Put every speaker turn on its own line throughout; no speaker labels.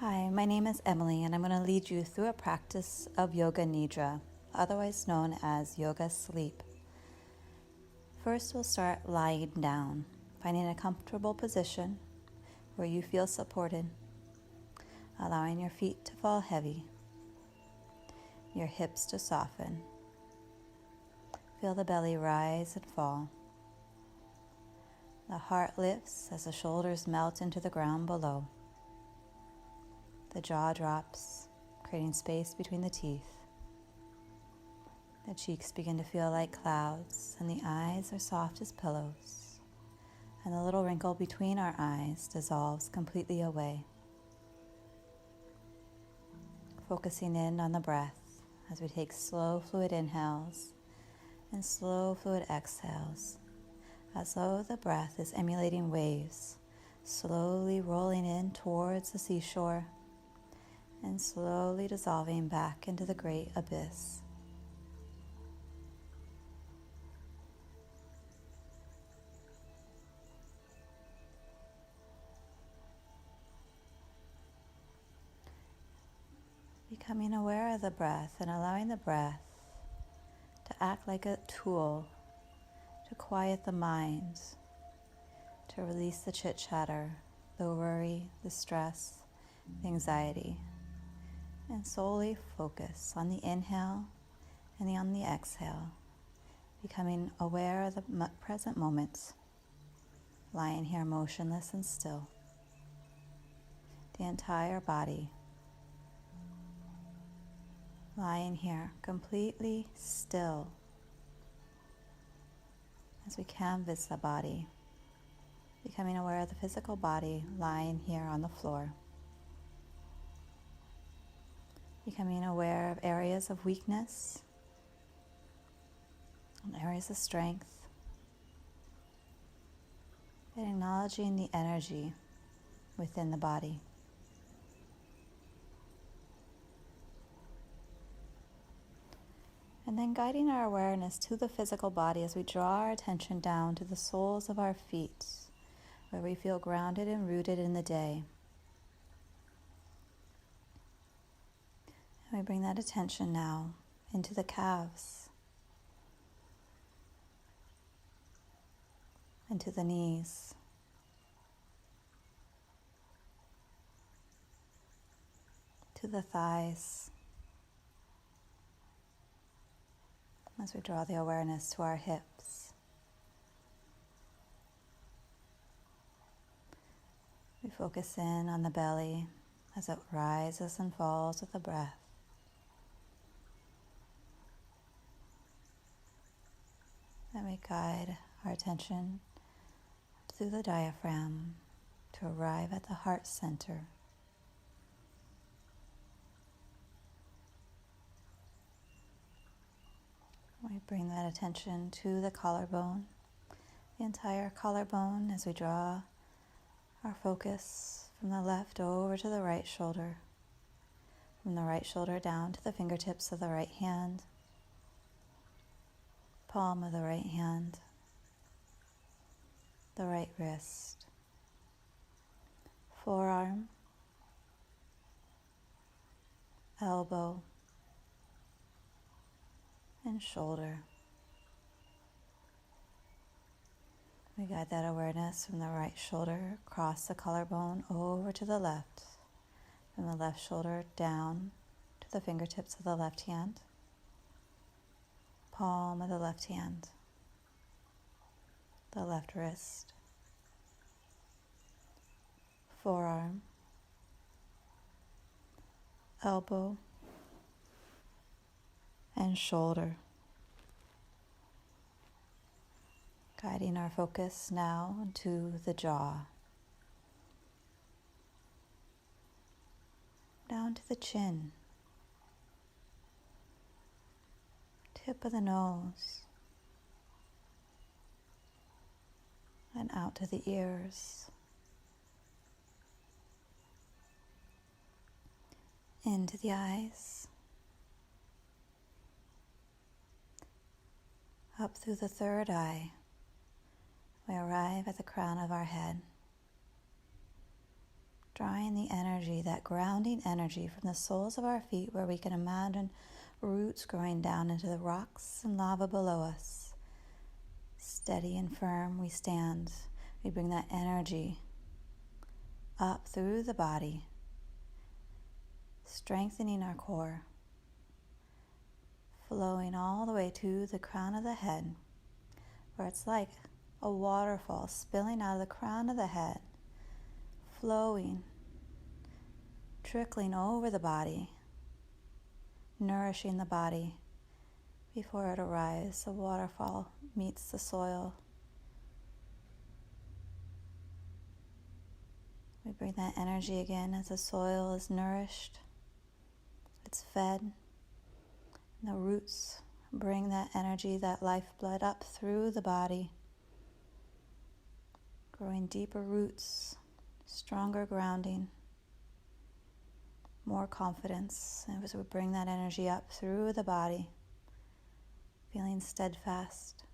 Hi, my name is Emily, and I'm going to lead you through a practice of Yoga Nidra, otherwise known as Yoga Sleep. First, we'll start lying down, finding a comfortable position where you feel supported, allowing your feet to fall heavy, your hips to soften. Feel the belly rise and fall. The heart lifts as the shoulders melt into the ground below. The jaw drops, creating space between the teeth. The cheeks begin to feel like clouds, and the eyes are soft as pillows. And the little wrinkle between our eyes dissolves completely away. Focusing in on the breath as we take slow, fluid inhales and slow, fluid exhales, as though the breath is emulating waves, slowly rolling in towards the seashore and slowly dissolving back into the great abyss. Becoming aware of the breath and allowing the breath to act like a tool to quiet the mind, to release the chit-chatter, the worry, the stress, the anxiety, and solely focus on the inhale and on the exhale, becoming aware of the present moments, lying here motionless and still. The entire body lying here completely still as we canvas the body, becoming aware of the physical body lying here on the floor, becoming aware of areas of weakness and areas of strength, and acknowledging the energy within the body. And then guiding our awareness to the physical body as we draw our attention down to the soles of our feet, where we feel grounded and rooted in the day. And we bring that attention now into the calves, into the knees, to the thighs, as we draw the awareness to our hips. We focus in on the belly as it rises and falls with the breath. And we guide our attention through the diaphragm to arrive at the heart center. We bring that attention to the collarbone, the entire collarbone, as we draw our focus from the left over to the right shoulder, from the right shoulder down to the fingertips of the right hand, palm of the right hand, the right wrist, forearm, elbow, and shoulder. We guide that awareness from the right shoulder across the collarbone over to the left, from the left shoulder down to the fingertips of the left hand, palm of the left hand, the left wrist, forearm, elbow, and shoulder. Guiding our focus now to the jaw, down to the chin, tip of the nose, and out to the ears, into the eyes, up through the third eye. We arrive at the crown of our head, drawing the energy, that grounding energy from the soles of our feet, where we can imagine roots growing down into the rocks and lava below us. Steady and firm we stand. We bring that energy up through the body, strengthening our core, flowing all the way to the crown of the head, where it's like a waterfall spilling out of the crown of the head, flowing, trickling over the body, nourishing the body before it arrives. The waterfall meets the soil. We bring that energy again as the soil is nourished, it's fed, and the roots bring that energy, that lifeblood up through the body, growing deeper roots, stronger grounding, more confidence. And as we bring that energy up through the body, feeling steadfast.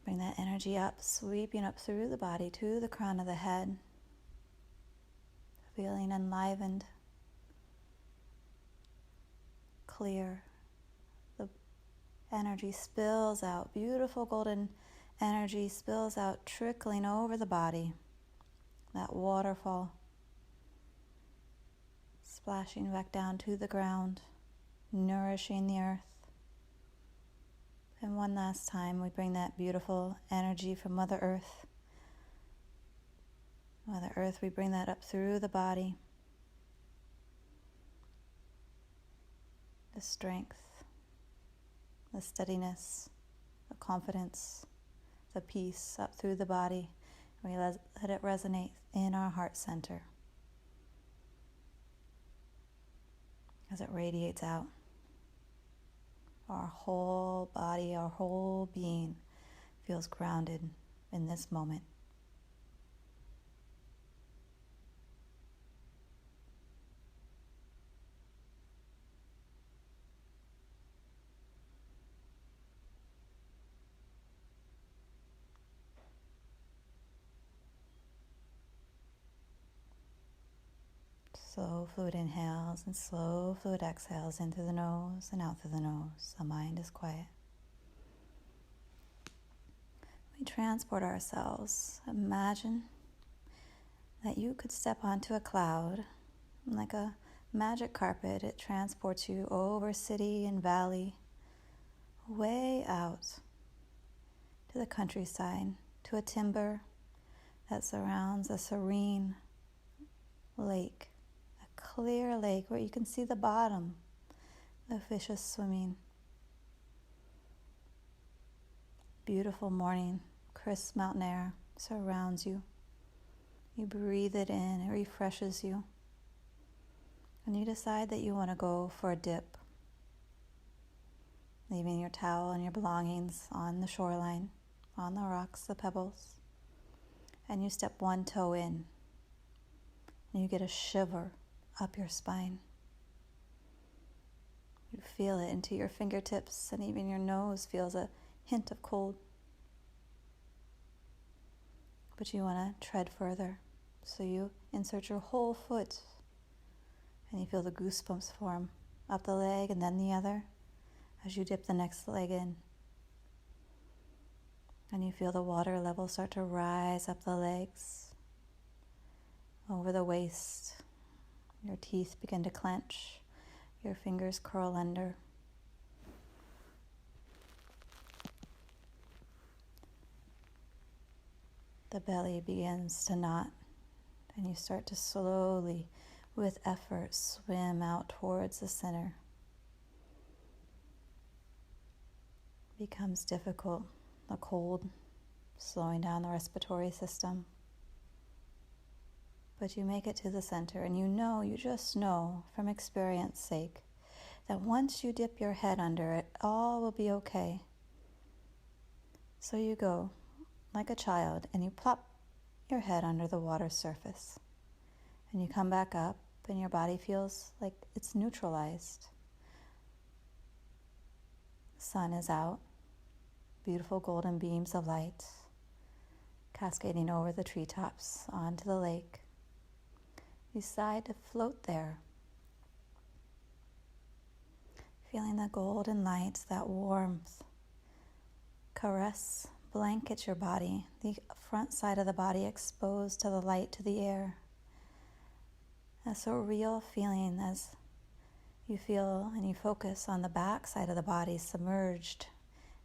Bring that energy up, sweeping up through the body to the crown of the head, feeling enlivened, clear. The energy spills out, beautiful golden energy spills out, trickling over the body, that waterfall, splashing back down to the ground, nourishing the earth. And one last time, we bring that beautiful energy from Mother Earth. Mother Earth, we bring that up through the body. The strength, the steadiness, the confidence, the peace up through the body. We let it resonate in our heart center as it radiates out. Our whole body, our whole being feels grounded in this moment. Slow fluid inhales and slow fluid exhales in through the nose and out through the nose. The mind is quiet. We transport ourselves. Imagine that you could step onto a cloud like a magic carpet. It transports you over city and valley, way out to the countryside, to a timber that surrounds a serene lake. Clear lake where you can see the bottom. The fish is swimming. Beautiful morning, crisp mountain air surrounds you. You breathe it in, it refreshes you. And you decide that you want to go for a dip, leaving your towel and your belongings on the shoreline, on the rocks, the pebbles. And you step one toe in, and you get a shiver up your spine. You feel it into your fingertips, and even your nose feels a hint of cold. But you want to tread further, so you insert your whole foot, and you feel the goosebumps form up the leg and then the other as you dip the next leg in. And you feel the water level start to rise up the legs, over the waist. Your teeth begin to clench, your fingers curl under. The belly begins to knot, and you start to slowly, with effort, swim out towards the center. It becomes difficult, the cold, slowing down the respiratory system. But you make it to the center, and you just know from experience sake that once you dip your head under it, all will be okay. So you go like a child, and you plop your head under the water surface. And you come back up, and your body feels like it's neutralized. The sun is out, beautiful golden beams of light cascading over the treetops onto the lake. You decide to float there, feeling the golden light, that warmth, caress, blanket your body, the front side of the body exposed to the light, to the air. A surreal feeling as you feel and you focus on the back side of the body submerged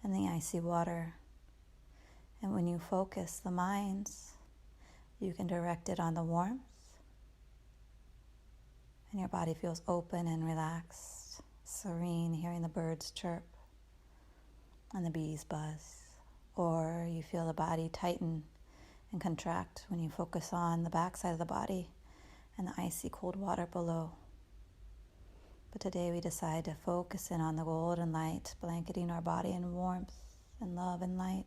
in the icy water. And when you focus the mind, you can direct it on the warmth, and your body feels open and relaxed, serene, hearing the birds chirp and the bees buzz. Or you feel the body tighten and contract when you focus on the back side of the body and the icy cold water below. But today we decide to focus in on the golden light, blanketing our body in warmth and love and light.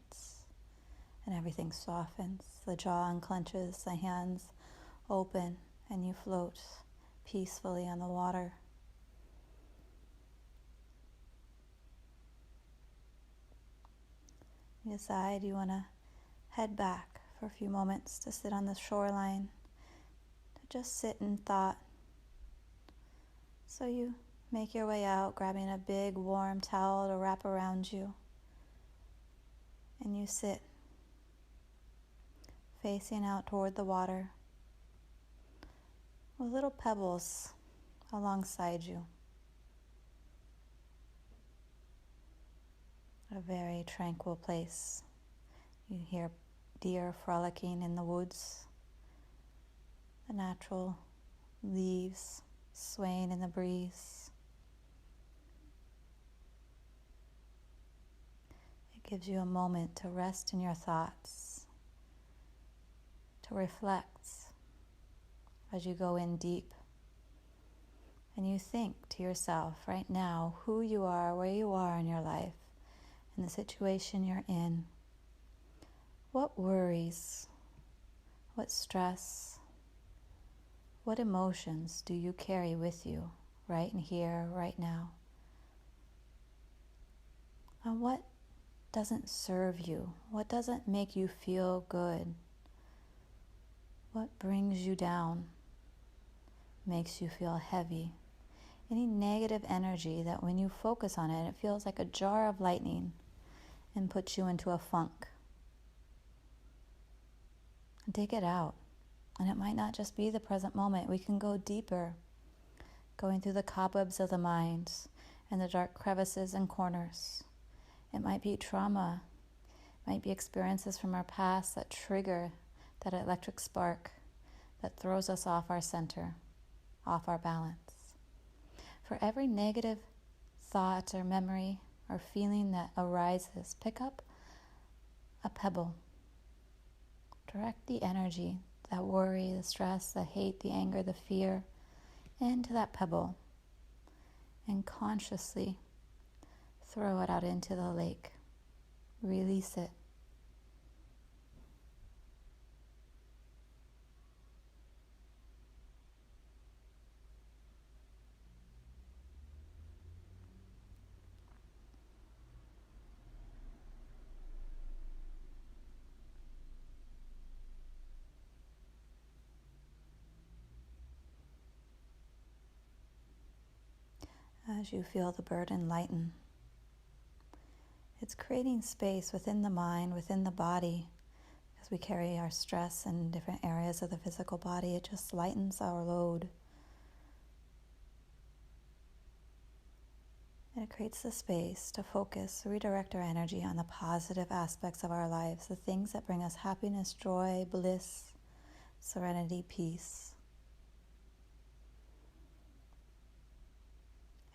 And everything softens, the jaw unclenches, the hands open, and you float peacefully on the water. You decide you want to head back for a few moments to sit on the shoreline, to just sit in thought. So you make your way out, grabbing a big warm towel to wrap around you, and you sit facing out toward the water with little pebbles alongside you. A very tranquil place. You hear deer frolicking in the woods, the natural leaves swaying in the breeze. It gives you a moment to rest in your thoughts, to reflect as you go in deep. And you think to yourself right now who you are, where you are in your life, in the situation you're in. What worries, what stress, what emotions do you carry with you right in here, right now? And what doesn't serve you? What doesn't make you feel good? What brings you down, makes you feel heavy? Any negative energy that when you focus on it, it feels like a jar of lightning and puts you into a funk. And take it out. And it might not just be the present moment. We can go deeper, going through the cobwebs of the mind and the dark crevices and corners. It might be trauma. It might be experiences from our past that trigger that electric spark that throws us off our center, off our balance. For every negative thought or memory or feeling that arises, pick up a pebble. Direct the energy, that worry, the stress, the hate, the anger, the fear, into that pebble and consciously throw it out into the lake. Release it. As you feel the burden lighten, it's creating space within the mind, within the body. As we carry our stress in different areas of the physical body, it just lightens our load. And it creates the space to focus, redirect our energy on the positive aspects of our lives, the things that bring us happiness, joy, bliss, serenity, peace.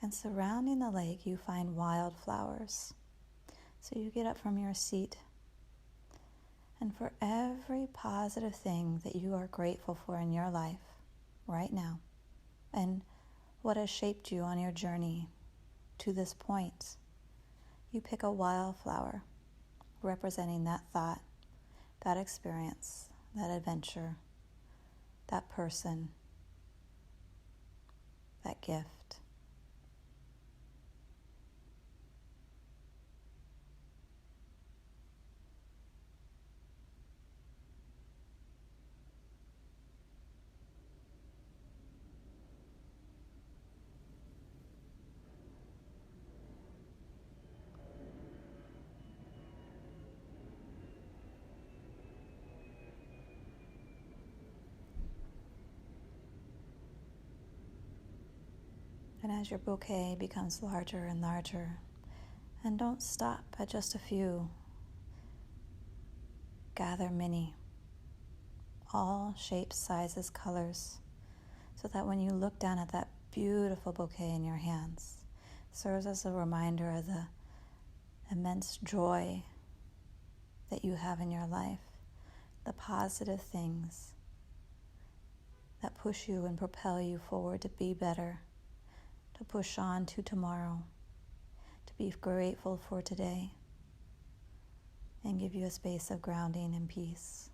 And surrounding the lake, you find wildflowers. So you get up from your seat, and for every positive thing that you are grateful for in your life right now, and what has shaped you on your journey to this point, you pick a wildflower representing that thought, that experience, that adventure, that person, that gift. And as your bouquet becomes larger and larger, and don't stop at just a few, gather many, all shapes, sizes, colors, so that when you look down at that beautiful bouquet in your hands, it serves as a reminder of the immense joy that you have in your life, the positive things that push you and propel you forward to be better, to push on to tomorrow, to be grateful for today, and give you a space of grounding and peace.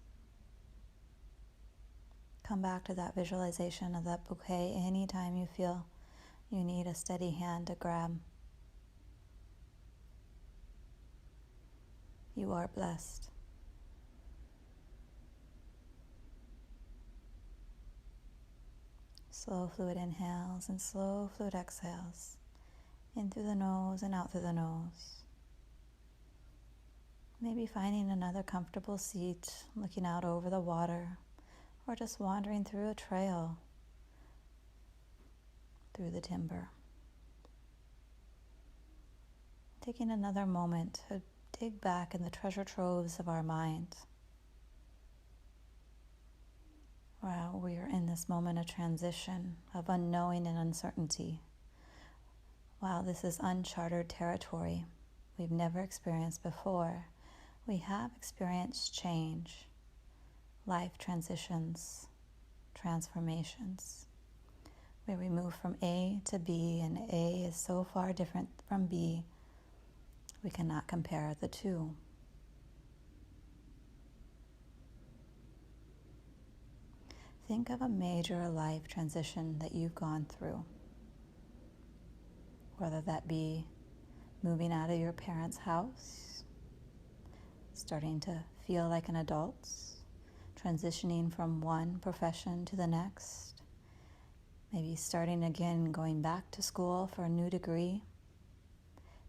Come back to that visualization of that bouquet anytime you feel you need a steady hand to grab. You are blessed. Slow fluid inhales and slow fluid exhales, in through the nose and out through the nose. Maybe finding another comfortable seat, looking out over the water, or just wandering through a trail through the timber. Taking another moment to dig back in the treasure troves of our mind. While we are in this moment of transition, of unknowing and uncertainty, while this is uncharted territory we've never experienced before, we have experienced change, life transitions, transformations, where we move from A to B, and A is so far different from B, we cannot compare the two. Think of a major life transition that you've gone through, whether that be moving out of your parents' house, starting to feel like an adult, transitioning from one profession to the next, maybe starting again, going back to school for a new degree,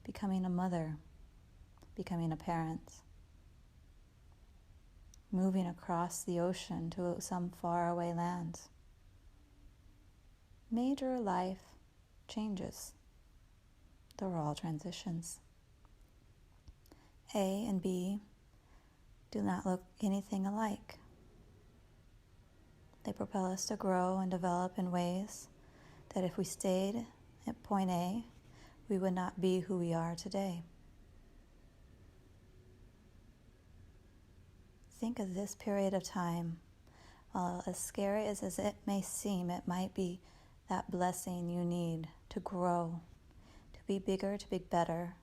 becoming a mother, becoming a parent, moving across the ocean to some faraway land. Major life changes. They're all transitions. A and B do not look anything alike. They propel us to grow and develop in ways that if we stayed at point A, we would not be who we are today. Think of this period of time. While as scary as it may seem, it might be that blessing you need to grow, to be bigger, to be better,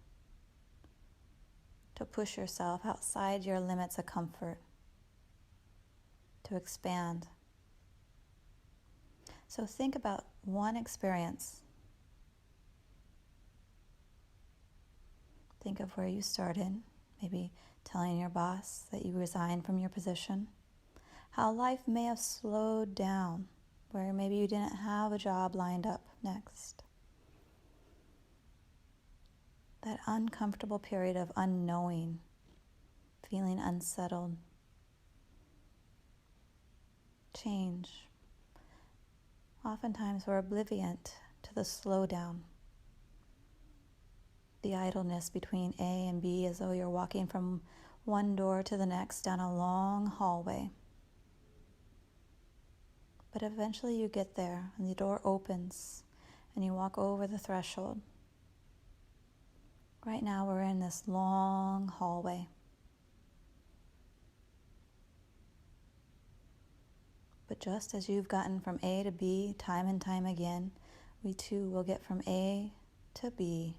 to push yourself outside your limits of comfort, to expand. So think about one experience. Think of where you started, maybe telling your boss that you resigned from your position, how life may have slowed down, where maybe you didn't have a job lined up next. That uncomfortable period of unknowing, feeling unsettled, change. Oftentimes we're oblivious to the slowdown, the idleness between A and B, as though you're walking from one door to the next down a long hallway. But eventually you get there and the door opens and you walk over the threshold. Right now we're in this long hallway. But just as you've gotten from A to B time and time again, we too will get from A to B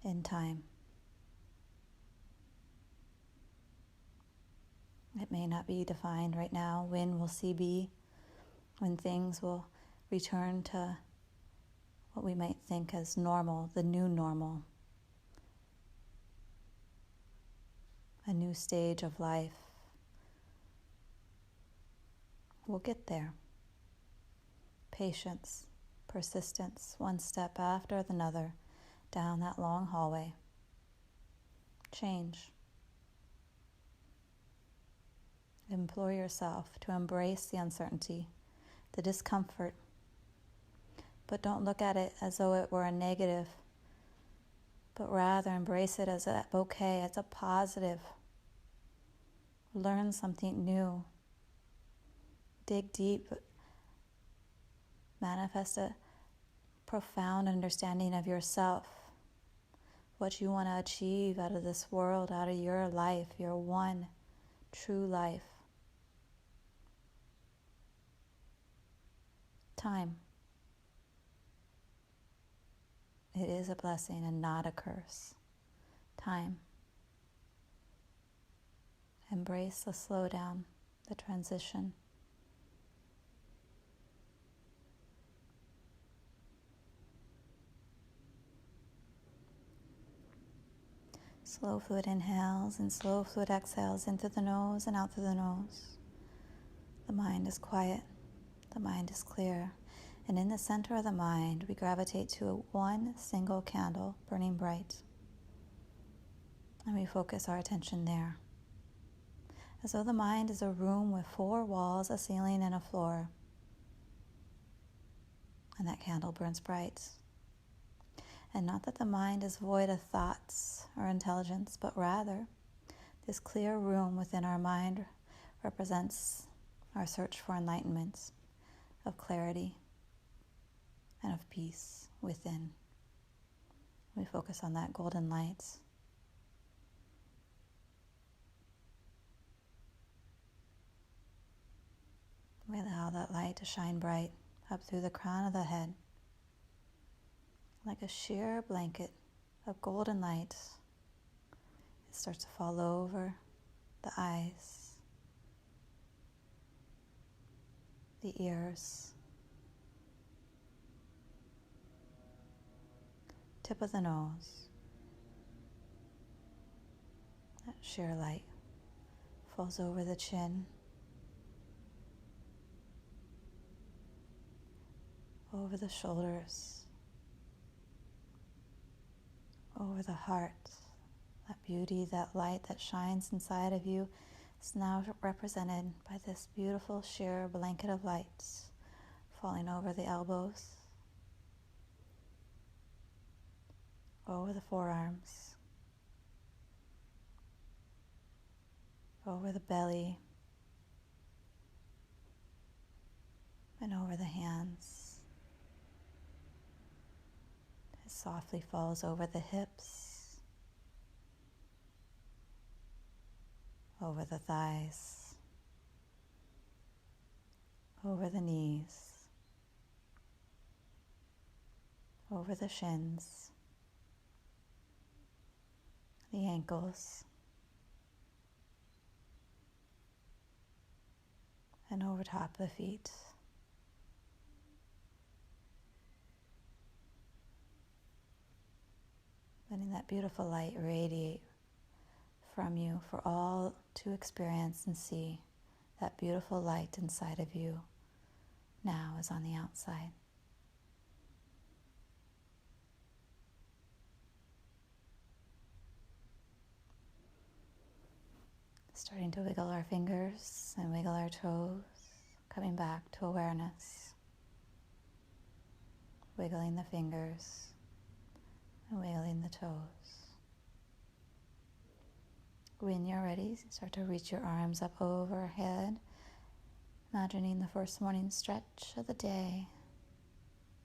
in time. It may not be defined right now when we'll see B, when things will return to what we might think as normal, the new normal, a new stage of life. We'll get there. Patience, persistence, one step after another, down that long hallway. Change. Implore yourself to embrace the uncertainty, the discomfort, but don't look at it as though it were a negative, but rather embrace it as a bouquet, as a positive. Learn something new. Dig deep. Manifest a profound understanding of yourself, what you want to achieve out of this world, out of your life, your one true life. Time. It is a blessing and not a curse. Time. Embrace the slowdown, the transition. Slow fluid inhales and slow fluid exhales in through the nose and out through the nose. The mind is quiet. The mind is clear. And in the center of the mind, we gravitate to one single candle burning bright. And we focus our attention there. As though the mind is a room with 4 walls, a ceiling, and a floor. And that candle burns bright. And not that the mind is void of thoughts or intelligence, but rather this clear room within our mind represents our search for enlightenment, of clarity, and of peace within. We focus on that golden light. We allow that light to shine bright up through the crown of the head, like a sheer blanket of golden light. It starts to fall over the eyes, the ears, tip of the nose. That sheer light falls over the chin, over the shoulders, over the heart. That beauty, that light that shines inside of you is now represented by this beautiful sheer blanket of lights falling over the elbows, over the forearms, over the belly, and over the hands. It softly falls over the hips, over the thighs, over the knees, over the shins, the ankles, and over top of the feet. Letting that beautiful light radiate from you for all to experience and see. That beautiful light inside of you now is on the outside. Starting to wiggle our fingers and wiggle our toes, coming back to awareness. Wiggling the fingers and wiggling the toes. When you're ready, start to reach your arms up overhead, imagining the first morning stretch of the day.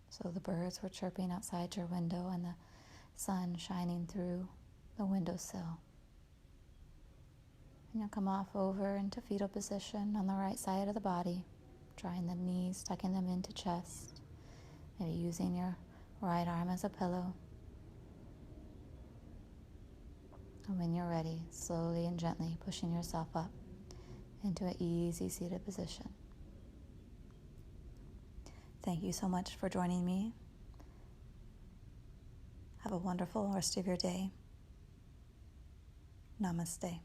So the birds were chirping outside your window and the sun shining through the windowsill. And you'll come off over into fetal position on the right side of the body, drawing the knees, tucking them into chest, maybe using your right arm as a pillow. And when you're ready, slowly and gently pushing yourself up into an easy seated position. Thank you so much for joining me. Have a wonderful rest of your day. Namaste.